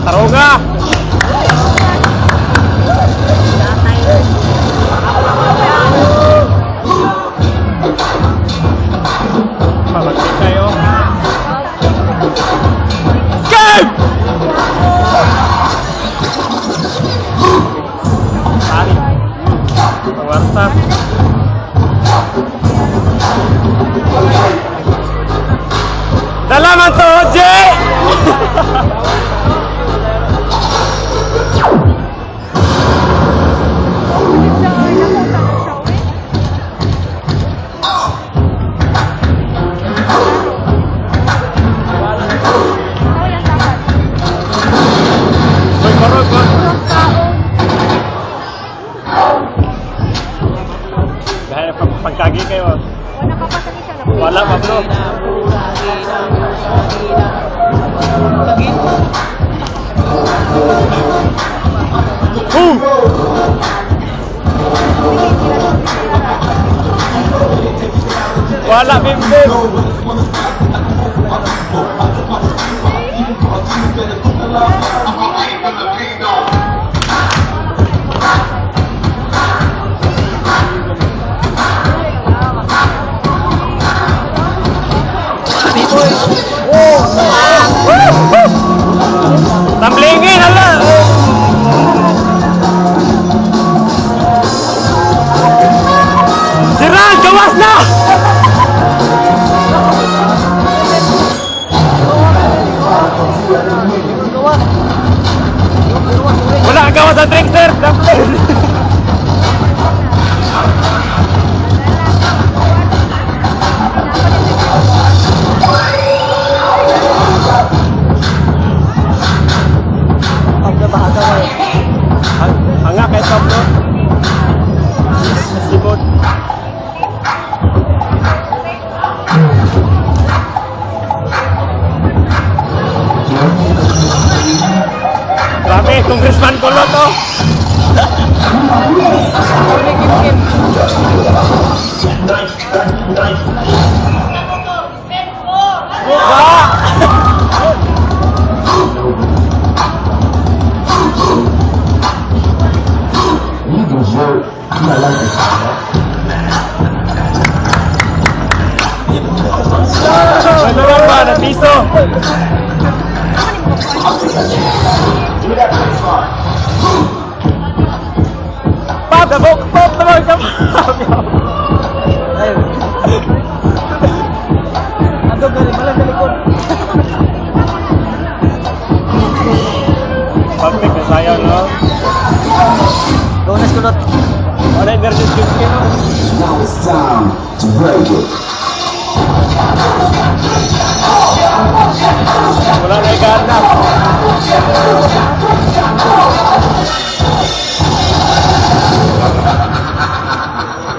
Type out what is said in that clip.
Taruga! Pabagtik kayo. Game! Tari. Pawarta. Salamat to, Jay! Dahil pagkagi kayo. Wala pa bro. Wala bimbing. Tamblingin, hala! Siran, gawas na! Wala kang gawas sa drink, sir! Hanga kahit Pablo. Sibot. Grabe, Congressman Kulo to. Ano ba? Napiso! Pop! Pop naman ka! Ando galing, malang galikod. Pagpik na sayang, no? Donas kulot. Wala energy drink, no? Now it's time to break it.